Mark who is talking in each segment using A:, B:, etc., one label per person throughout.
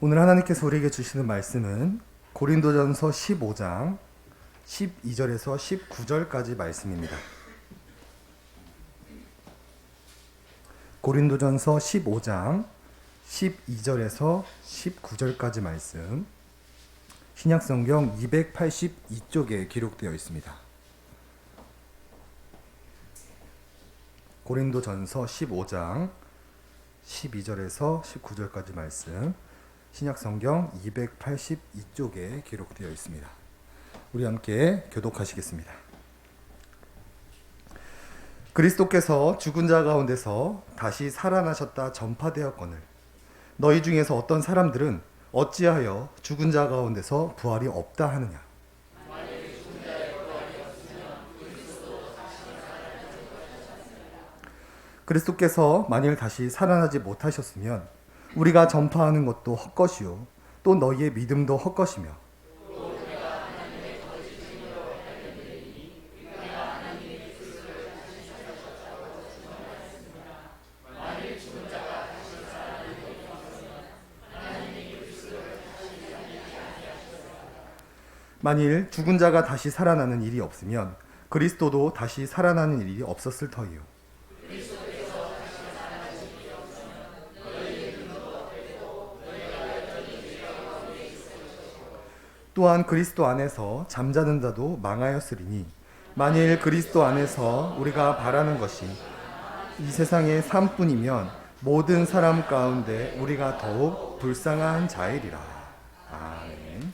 A: 오늘 하나님께서 우리에게 주시는 말씀은 고린도전서 15장 12절에서 19절까지 말씀입니다. 고린도전서 15장 12절에서 19절까지 말씀, 신약성경 282쪽에 기록되어 있습니다. 고린도전서 15장 12절에서 19절까지 말씀, 신약성경 282쪽에 기록되어 있습니다. 우리 함께 교독하시겠습니다. 그리스도께서 죽은 자 가운데서 다시 살아나셨다 전파되었거늘 너희 중에서 어떤 사람들은 어찌하여 죽은 자 가운데서 부활이 없다 하느냐. 그리스도께서 만일 다시 살아나지 못하셨으면 우리가 전파하는 것도 헛것이요 또 너희의 믿음도 헛것이며 만일 죽은 자가 다시 살아나는 일이 없으면 그리스도도 다시 살아나는 일이 없었을 터이요. 또한 그리스도 안에서 잠자는 자도 망하였으리니 만일 그리스도 안에서 우리가 바라는 것이 이 세상의 삶뿐이면 모든 사람 가운데 우리가 더욱 불쌍한 자이리라. 아멘.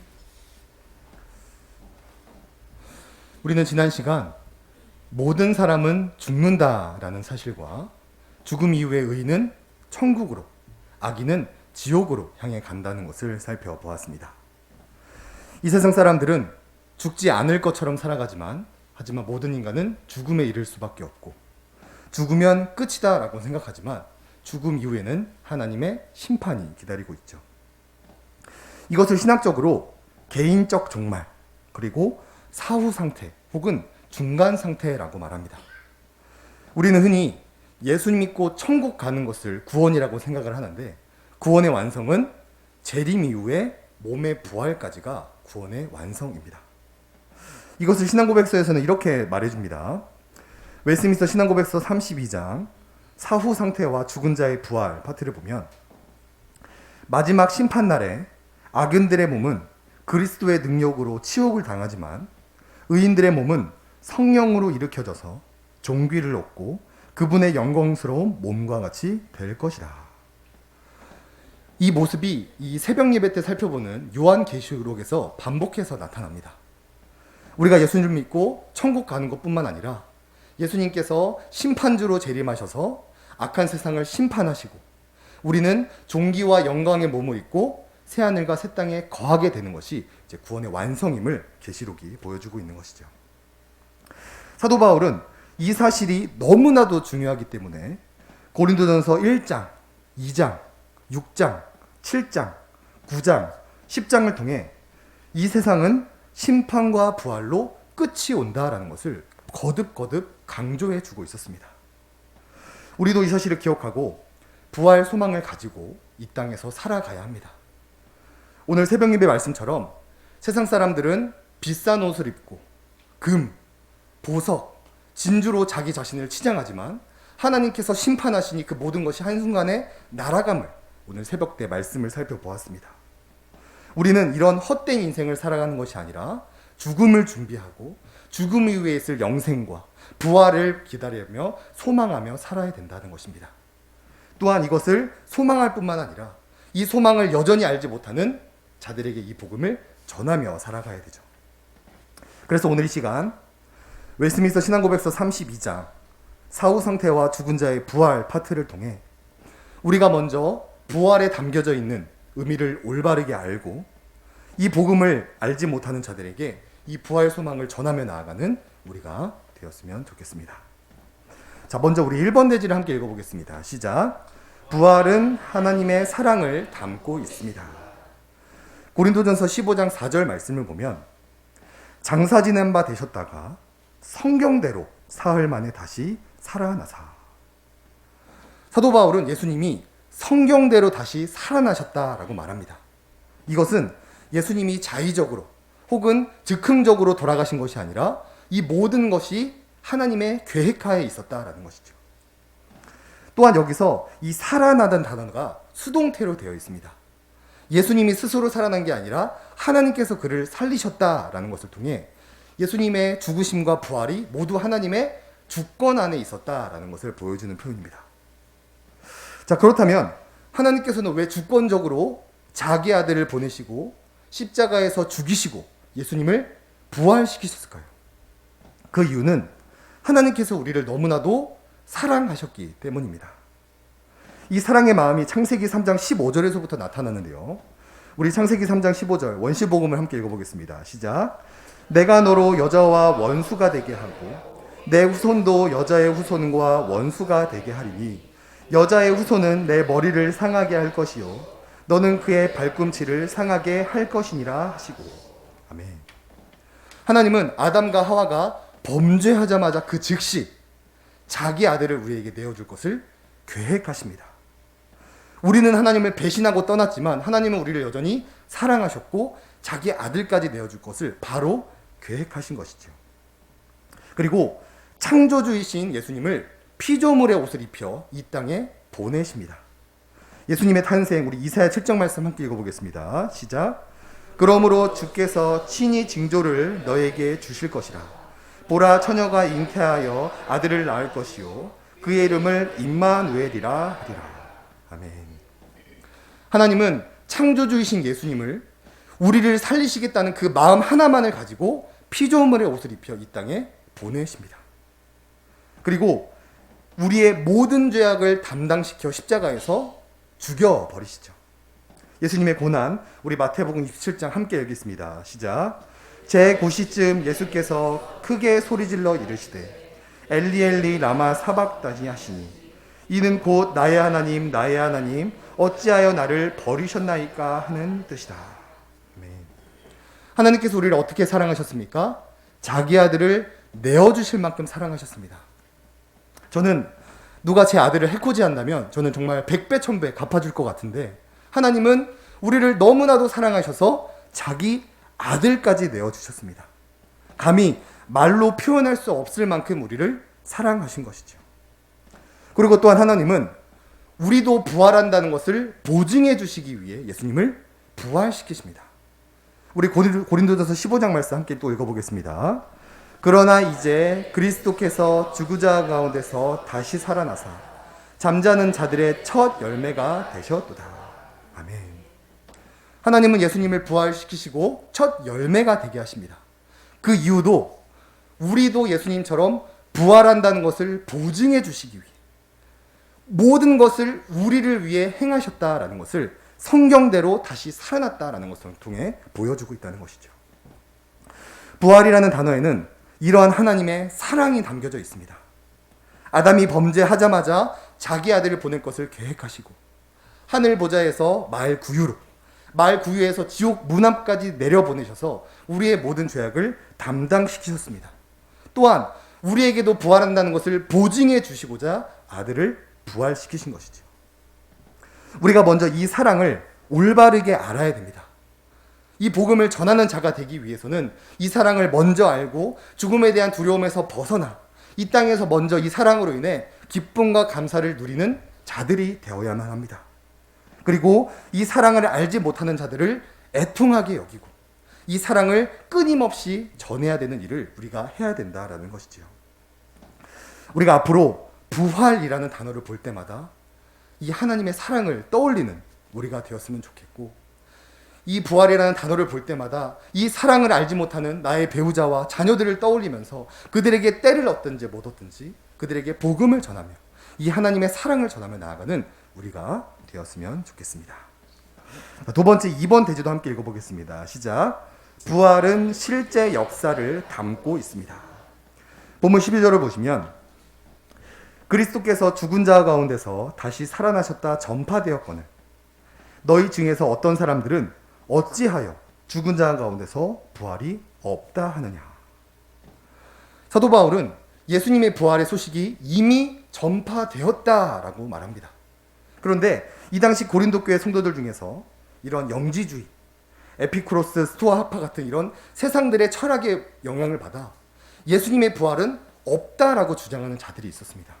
A: 우리는 지난 시간 모든 사람은 죽는다라는 사실과 죽음 이후의 의인은 천국으로, 악인은 지옥으로 향해 간다는 것을 살펴보았습니다. 이 세상 사람들은 죽지 않을 것처럼 살아가지만 하지만 모든 인간은 죽음에 이를 수밖에 없고 죽으면 끝이다 라고 생각하지만 죽음 이후에는 하나님의 심판이 기다리고 있죠. 이것을 신학적으로 개인적 종말 그리고 사후 상태 혹은 중간 상태라고 말합니다. 우리는 흔히 예수 믿고 천국 가는 것을 구원이라고 생각을 하는데 구원의 완성은 재림 이후에 몸의 부활까지가 구원의 완성입니다. 이것을 신앙고백서에서는 이렇게 말해줍니다. 웨스민스터 신앙고백서 32장 사후 상태와 죽은 자의 부활 파트를 보면 마지막 심판날에 악인들의 몸은 그리스도의 능력으로 치욕을 당하지만 의인들의 몸은 성령으로 일으켜져서 종귀를 얻고 그분의 영광스러운 몸과 같이 될 것이다. 이 모습이 이 새벽 예배 때 살펴보는 요한계시록에서 반복해서 나타납니다. 우리가 예수님을 믿고 천국 가는 것뿐만 아니라 예수님께서 심판주로 재림하셔서 악한 세상을 심판하시고 우리는 존귀와 영광의 몸을 입고 새하늘과 새 땅에 거하게 되는 것이 이제 구원의 완성임을 계시록이 보여주고 있는 것이죠. 사도 바울은 이 사실이 너무나도 중요하기 때문에 고린도전서 1장, 2장, 6장, 7장, 9장, 10장을 통해 이 세상은 심판과 부활로 끝이 온다라는 것을 거듭거듭 강조해 주고 있었습니다. 우리도 이 사실을 기억하고 부활 소망을 가지고 이 땅에서 살아가야 합니다. 오늘 새벽 예배 말씀처럼 세상 사람들은 비싼 옷을 입고 금, 보석, 진주로 자기 자신을 치장하지만 하나님께서 심판하시니 그 모든 것이 한순간에 날아감을 오늘 새벽 때 말씀을 살펴보았습니다. 우리는 이런 헛된 인생을 살아가는 것이 아니라 죽음을 준비하고 죽음 이후에 있을 영생과 부활을 기다리며 소망하며 살아야 된다는 것입니다. 또한 이것을 소망할 뿐만 아니라 이 소망을 여전히 알지 못하는 자들에게 이 복음을 전하며 살아가야 되죠. 그래서 오늘 이 시간 웨스민스터 신앙고백서 32장 사후 상태와 죽은 자의 부활 파트를 통해 우리가 먼저 부활에 담겨져 있는 의미를 올바르게 알고 이 복음을 알지 못하는 자들에게 이 부활 소망을 전하며 나아가는 우리가 되었으면 좋겠습니다. 자, 먼저 우리 1번 대지를 함께 읽어보겠습니다. 시작. 부활은 하나님의 사랑을 담고 있습니다. 고린도전서 15장 4절 말씀을 보면 장사 지낸 바 되셨다가 성경대로 사흘 만에 다시 살아나사. 사도 바울은 예수님이 성경대로 다시 살아나셨다라고 말합니다. 이것은 예수님이 자의적으로 혹은 즉흥적으로 돌아가신 것이 아니라 이 모든 것이 하나님의 계획하에 있었다라는 것이죠. 또한 여기서 이 살아나다는 단어가 수동태로 되어 있습니다. 예수님이 스스로 살아난 게 아니라 하나님께서 그를 살리셨다라는 것을 통해 예수님의 죽으심과 부활이 모두 하나님의 주권 안에 있었다라는 것을 보여주는 표현입니다. 자, 그렇다면 하나님께서는 왜 주권적으로 자기 아들을 보내시고 십자가에서 죽이시고 예수님을 부활시키셨을까요? 그 이유는 하나님께서 우리를 너무나도 사랑하셨기 때문입니다. 이 사랑의 마음이 창세기 3장 15절에서부터 나타나는데요. 우리 창세기 3장 15절 원시복음을 함께 읽어보겠습니다. 시작. 내가 너로 여자와 원수가 되게 하고 내 후손도 여자의 후손과 원수가 되게 하리니 여자의 후손은 내 머리를 상하게 할 것이요 너는 그의 발꿈치를 상하게 할 것이니라 하시고. 아멘. 하나님은 아담과 하와가 범죄하자마자 그 즉시 자기 아들을 우리에게 내어줄 것을 계획하십니다. 우리는 하나님을 배신하고 떠났지만 하나님은 우리를 여전히 사랑하셨고 자기 아들까지 내어줄 것을 바로 계획하신 것이죠. 그리고 창조주이신 예수님을 피조물의 옷을 입혀 이 땅에 보내십니다. 예수님의 탄생, 우리 이사야 7장 말씀 함께 읽어보겠습니다. 시작. 그러므로 주께서 친히 징조를 너에게 주실 것이라. 보라, 처녀가 잉태하여 아들을 낳을 것이요 그의 이름을 임마누엘이라 하리라. 아멘. 하나님은 창조주이신 예수님을 우리를 살리시겠다는 그 마음 하나만을 가지고 피조물의 옷을 입혀 이 땅에 보내십니다. 그리고 우리의 모든 죄악을 담당시켜 십자가에서 죽여버리시죠. 예수님의 고난, 우리 마태복음 27장 함께 읽겠습니다. 시작. 제9시쯤 예수께서 크게 소리질러 이르시되 엘리 엘리 라마 사박다니 하시니 이는 곧 나의 하나님 어찌하여 나를 버리셨나이까 하는 뜻이다. 아멘. 하나님께서 우리를 어떻게 사랑하셨습니까? 자기 아들을 내어주실 만큼 사랑하셨습니다. 저는 누가 제 아들을 해코지한다면 저는 정말 100배 1000배 갚아줄 것 같은데 하나님은 우리를 너무나도 사랑하셔서 자기 아들까지 내어주셨습니다. 감히 말로 표현할 수 없을 만큼 우리를 사랑하신 것이죠. 그리고 또한 하나님은 우리도 부활한다는 것을 보증해 주시기 위해 예수님을 부활시키십니다. 우리 고린도전서 15장 말씀 함께 또 읽어보겠습니다. 그러나 이제 그리스도께서 죽은 자 가운데서 다시 살아나사 잠자는 자들의 첫 열매가 되셨도다. 아멘. 하나님은 예수님을 부활시키시고 첫 열매가 되게 하십니다. 그 이유도 우리도 예수님처럼 부활한다는 것을 보증해 주시기 위해 모든 것을 우리를 위해 행하셨다라는 것을 성경대로 다시 살아났다라는 것을 통해 보여주고 있다는 것이죠. 부활이라는 단어에는 이러한 하나님의 사랑이 담겨져 있습니다. 아담이 범죄하자마자 자기 아들을 보낼 것을 계획하시고 하늘 보좌에서 말 구유에서 지옥 문 앞까지 내려보내셔서 우리의 모든 죄악을 담당시키셨습니다. 또한 우리에게도 부활한다는 것을 보증해 주시고자 아들을 부활시키신 것이죠. 우리가 먼저 이 사랑을 올바르게 알아야 됩니다. 이 복음을 전하는 자가 되기 위해서는 이 사랑을 먼저 알고 죽음에 대한 두려움에서 벗어나 이 땅에서 먼저 이 사랑으로 인해 기쁨과 감사를 누리는 자들이 되어야만 합니다. 그리고 이 사랑을 알지 못하는 자들을 애통하게 여기고 이 사랑을 끊임없이 전해야 되는 일을 우리가 해야 된다라는 것이지요. 우리가 앞으로 부활이라는 단어를 볼 때마다 이 하나님의 사랑을 떠올리는 우리가 되었으면 좋겠고 이 부활이라는 단어를 볼 때마다 이 사랑을 알지 못하는 나의 배우자와 자녀들을 떠올리면서 그들에게 때를 얻든지 못 얻든지 그들에게 복음을 전하며 이 하나님의 사랑을 전하며 나아가는 우리가 되었으면 좋겠습니다. 두 번째 2번 대지도 함께 읽어보겠습니다. 시작. 부활은 실제 역사를 담고 있습니다. 본문 12절을 보시면 그리스도께서 죽은 자 가운데서 다시 살아나셨다 전파되었거늘 너희 중에서 어떤 사람들은 어찌하여 죽은 자 가운데서 부활이 없다 하느냐. 사도 바울은 예수님의 부활의 소식이 이미 전파되었다라고 말합니다. 그런데 이 당시 고린도 교회 성도들 중에서 이런 영지주의, 에피쿠로스, 스토아파 같은 이런 세상들의 철학의 영향을 받아 예수님의 부활은 없다라고 주장하는 자들이 있었습니다.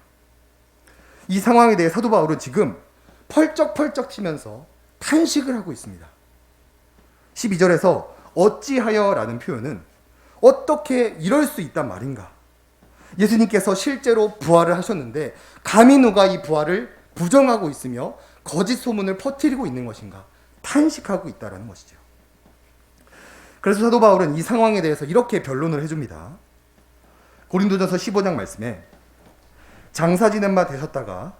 A: 이 상황에 대해 사도 바울은 지금 펄쩍펄쩍 튀면서 탄식을 하고 있습니다. 12절에서 어찌하여 라는 표현은 어떻게 이럴 수 있단 말인가? 예수님께서 실제로 부활을 하셨는데 감히 누가 이 부활을 부정하고 있으며 거짓 소문을 퍼뜨리고 있는 것인가? 탄식하고 있다는 것이죠. 그래서 사도 바울은 이 상황에 대해서 이렇게 변론을 해줍니다. 고린도전서 15장 말씀에 장사 지낸 바 되셨다가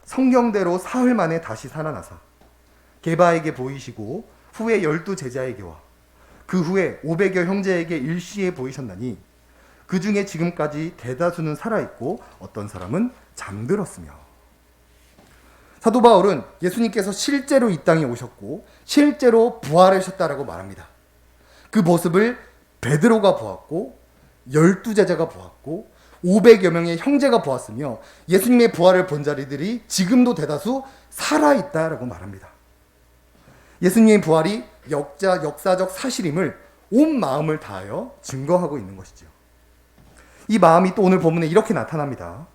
A: 성경대로 사흘 만에 다시 살아나사 게바에게 보이시고 후에 12 제자에게와 그 후에 500여 형제에게 일시에 보이셨나니 그 중에 지금까지 대다수는 살아있고 어떤 사람은 잠들었으며. 사도 바울은 예수님께서 실제로 이 땅에 오셨고 실제로 부활하셨다라고 말합니다. 그 모습을 베드로가 보았고 12 제자가 보았고 500여 명의 형제가 보았으며 예수님의 부활을 본 자리들이 지금도 대다수 살아있다라고 말합니다. 예수님의 부활이 역사적 사실임을 온 마음을 다하여 증거하고 있는 것이죠. 이 마음이 또 오늘 본문에 이렇게 나타납니다.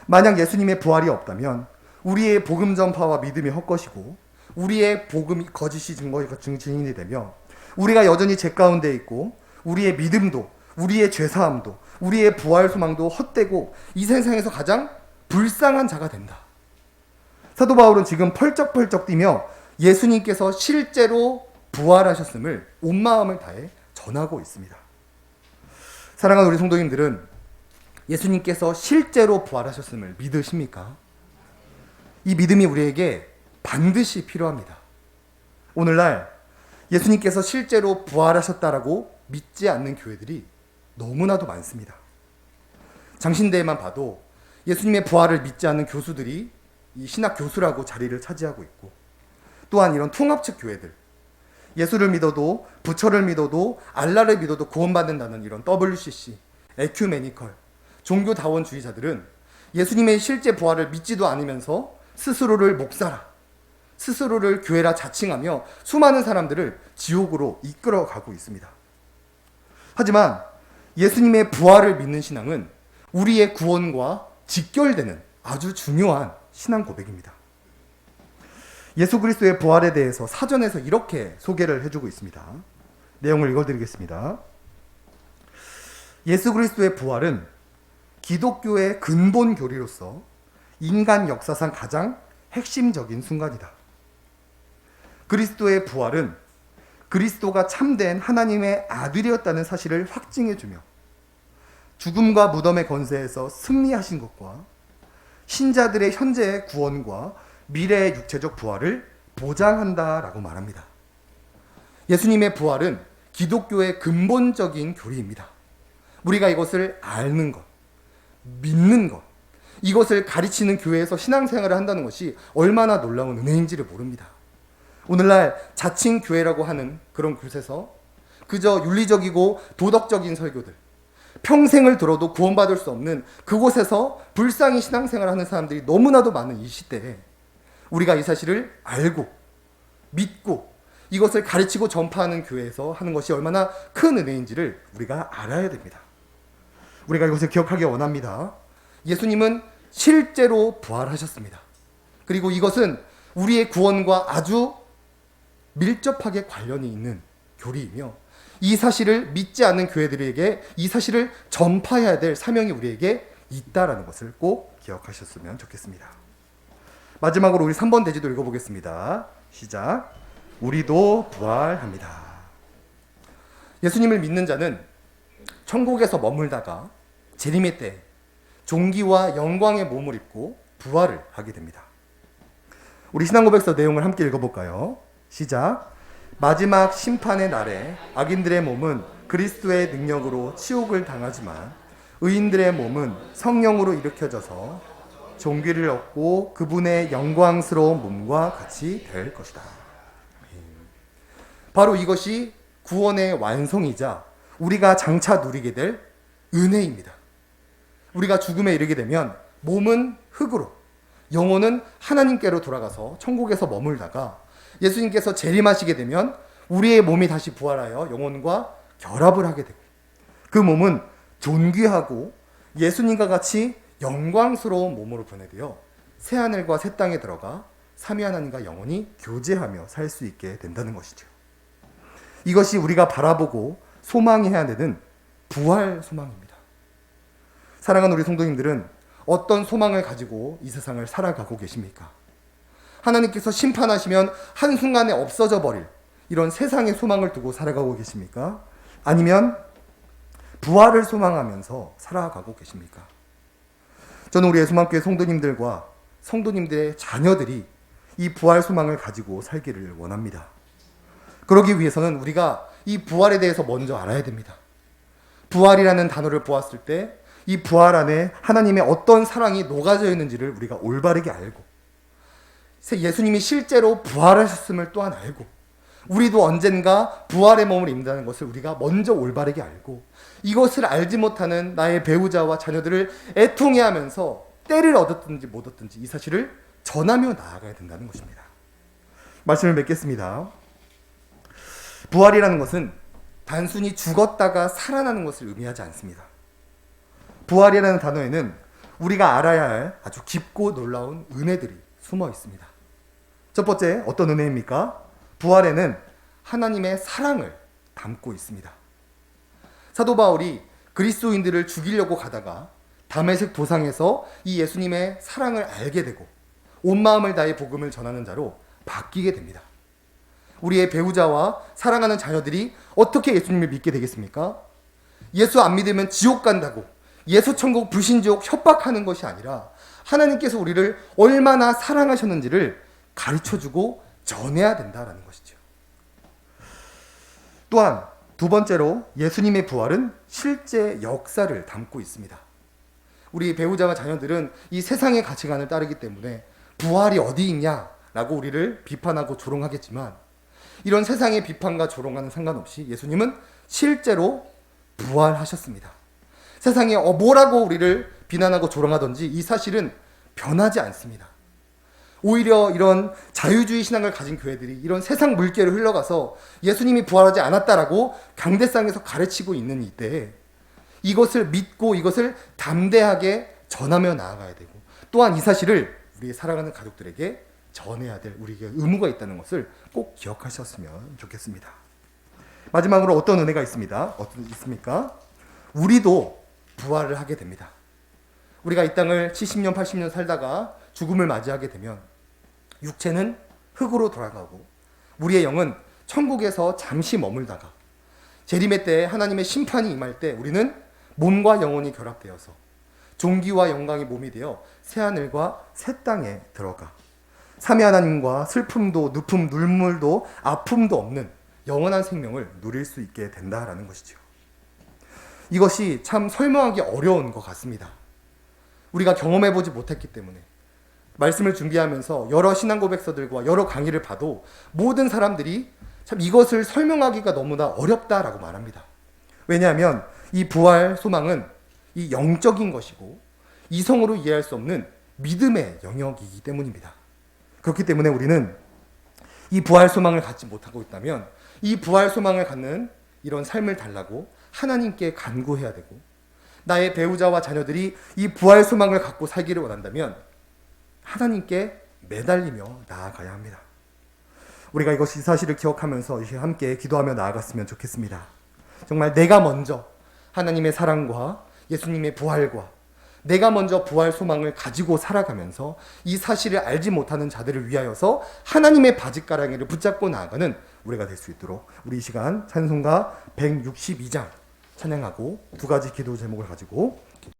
A: 만약 예수님의 부활이 없다면 우리의 복음 전파와 믿음이 헛것이고 우리의 복음이 거짓이 증인이 되며 우리가 여전히 죄 가운데 있고 우리의 믿음도 우리의 죄사함도 우리의 부활 소망도 헛되고 이 세상에서 가장 불쌍한 자가 된다. 사도 바울은 지금 펄쩍펄쩍 뛰며 예수님께서 실제로 부활하셨음을 온 마음을 다해 전하고 있습니다. 사랑하는 우리 성도님들은 예수님께서 실제로 부활하셨음을 믿으십니까? 이 믿음이 우리에게 반드시 필요합니다. 오늘날 예수님께서 실제로 부활하셨다라고 믿지 않는 교회들이 너무나도 많습니다. 장신대에만 봐도 예수님의 부활을 믿지 않는 교수들이 이 신학 교수라고 자리를 차지하고 있고, 또한 이런 통합측 교회들, 예수를 믿어도 부처를 믿어도 알라를 믿어도 구원받는다는 이런 WCC, 에큐메니컬, 종교다원주의자들은 예수님의 실제 부활을 믿지도 않으면서 스스로를 목사라, 스스로를 교회라 자칭하며 수많은 사람들을 지옥으로 이끌어가고 있습니다. 하지만 예수님의 부활을 믿는 신앙은 우리의 구원과 직결되는 아주 중요한 신앙 고백입니다. 예수 그리스도의 부활에 대해서 사전에서 이렇게 소개를 해주고 있습니다. 내용을 읽어드리겠습니다. 예수 그리스도의 부활은 기독교의 근본 교리로서 인간 역사상 가장 핵심적인 순간이다. 그리스도의 부활은 그리스도가 참된 하나님의 아들이었다는 사실을 확증해주며 죽음과 무덤의 권세에서 승리하신 것과 신자들의 현재의 구원과 미래의 육체적 부활을 보장한다라고 말합니다. 예수님의 부활은 기독교의 근본적인 교리입니다. 우리가 이것을 아는 것, 믿는 것, 이것을 가르치는 교회에서 신앙생활을 한다는 것이 얼마나 놀라운 은혜인지를 모릅니다. 오늘날 자칭 교회라고 하는 그런 곳에서 그저 윤리적이고 도덕적인 설교들, 평생을 들어도 구원받을 수 없는 그곳에서 불쌍히 신앙생활을 하는 사람들이 너무나도 많은 이 시대에 우리가 이 사실을 알고 믿고 이것을 가르치고 전파하는 교회에서 하는 것이 얼마나 큰 은혜인지를 우리가 알아야 됩니다. 우리가 이것을 기억하기 원합니다. 예수님은 실제로 부활하셨습니다. 그리고 이것은 우리의 구원과 아주 밀접하게 관련이 있는 교리이며 이 사실을 믿지 않는 교회들에게 이 사실을 전파해야 될 사명이 우리에게 있다라는 것을 꼭 기억하셨으면 좋겠습니다. 마지막으로 우리 3번 대지도 읽어보겠습니다. 시작. 우리도 부활합니다. 예수님을 믿는 자는 천국에서 머물다가 재림의 때 존귀와 영광의 몸을 입고 부활을 하게 됩니다. 우리 신앙고백서 내용을 함께 읽어볼까요? 시작. 마지막 심판의 날에 악인들의 몸은 그리스도의 능력으로 치욕을 당하지만 의인들의 몸은 성령으로 일으켜져서 존귀를 얻고 그분의 영광스러운 몸과 같이 될 것이다. 바로 이것이 구원의 완성이자 우리가 장차 누리게 될 은혜입니다. 우리가 죽음에 이르게 되면 몸은 흙으로, 영혼은 하나님께로 돌아가서 천국에서 머물다가 예수님께서 재림하시게 되면 우리의 몸이 다시 부활하여 영혼과 결합을 하게 되고 그 몸은 존귀하고 예수님과 같이 영광스러운 몸으로 변해되어 새하늘과 새 땅에 들어가 삼위 하나님과 영원히 교제하며 살 수 있게 된다는 것이죠. 이것이 우리가 바라보고 소망해야 되는 부활 소망입니다. 사랑하는 우리 성도님들은 어떤 소망을 가지고 이 세상을 살아가고 계십니까? 하나님께서 심판하시면 한순간에 없어져 버릴 이런 세상의 소망을 두고 살아가고 계십니까? 아니면 부활을 소망하면서 살아가고 계십니까? 저는 우리 예수만교회 성도님들과 성도님들의 자녀들이 이 부활 소망을 가지고 살기를 원합니다. 그러기 위해서는 우리가 이 부활에 대해서 먼저 알아야 됩니다. 부활이라는 단어를 보았을 때 이 부활 안에 하나님의 어떤 사랑이 녹아져 있는지를 우리가 올바르게 알고 예수님이 실제로 부활하셨음을 또한 알고 우리도 언젠가 부활의 몸을 입는다는 것을 우리가 먼저 올바르게 알고 이것을 알지 못하는 나의 배우자와 자녀들을 애통해 하면서 때를 얻었든지 못 얻든지 이 사실을 전하며 나아가야 된다는 것입니다. 말씀을 맺겠습니다. 부활이라는 것은 단순히 죽었다가 살아나는 것을 의미하지 않습니다. 부활이라는 단어에는 우리가 알아야 할 아주 깊고 놀라운 은혜들이 숨어 있습니다. 첫 번째, 어떤 은혜입니까? 부활에는 하나님의 사랑을 담고 있습니다. 사도 바울이 그리스도인들을 죽이려고 가다가 다메섹 도상에서 이 예수님의 사랑을 알게 되고 온 마음을 다해 복음을 전하는 자로 바뀌게 됩니다. 우리의 배우자와 사랑하는 자녀들이 어떻게 예수님을 믿게 되겠습니까? 예수 안 믿으면 지옥 간다고 예수 천국 불신지옥 협박하는 것이 아니라 하나님께서 우리를 얼마나 사랑하셨는지를 가르쳐주고 전해야 된다라는 것이죠. 또한 두 번째로 예수님의 부활은 실제 역사를 담고 있습니다. 우리 배우자와 자녀들은 이 세상의 가치관을 따르기 때문에 부활이 어디 있냐라고 우리를 비판하고 조롱하겠지만 이런 세상의 비판과 조롱과는 상관없이 예수님은 실제로 부활하셨습니다. 세상에 뭐라고 우리를 비난하고 조롱하든지 이 사실은 변하지 않습니다. 오히려 이런 자유주의 신앙을 가진 교회들이 이런 세상 물결을 흘러가서 예수님이 부활하지 않았다라고 강대상에서 가르치고 있는 이때에 이것을 믿고 이것을 담대하게 전하며 나아가야 되고 또한 이 사실을 우리의 사랑하는 가족들에게 전해야 될 우리에게 의무가 있다는 것을 꼭 기억하셨으면 좋겠습니다. 마지막으로 어떤 은혜가 있습니다. 있습니까? 우리도 부활을 하게 됩니다. 우리가 이 땅을 70년, 80년 살다가 죽음을 맞이하게 되면 육체는 흙으로 돌아가고 우리의 영은 천국에서 잠시 머물다가 재림의 때에 하나님의 심판이 임할 때 우리는 몸과 영혼이 결합되어서 존귀와 영광의 몸이 되어 새하늘과 새 땅에 들어가 삼위 하나님과 슬픔도 누픔 눈물도 아픔도 없는 영원한 생명을 누릴 수 있게 된다라는 것이죠. 이것이 참 설명하기 어려운 것 같습니다. 우리가 경험해보지 못했기 때문에 말씀을 준비하면서 여러 신앙 고백서들과 여러 강의를 봐도 모든 사람들이 참 이것을 설명하기가 너무나 어렵다라고 말합니다. 왜냐하면 이 부활 소망은 이 영적인 것이고 이성으로 이해할 수 없는 믿음의 영역이기 때문입니다. 그렇기 때문에 우리는 이 부활 소망을 갖지 못하고 있다면 이 부활 소망을 갖는 이런 삶을 달라고 하나님께 간구해야 되고 나의 배우자와 자녀들이 이 부활 소망을 갖고 살기를 원한다면 하나님께 매달리며 나아가야 합니다. 우리가 이 사실을 기억하면서 함께 기도하며 나아갔으면 좋겠습니다. 정말 내가 먼저 하나님의 사랑과 예수님의 부활과 내가 먼저 부활 소망을 가지고 살아가면서 이 사실을 알지 못하는 자들을 위하여서 하나님의 바짓가랑이를 붙잡고 나아가는 우리가 될 수 있도록 우리 이 시간 찬송가 162장 찬양하고 두 가지 기도 제목을 가지고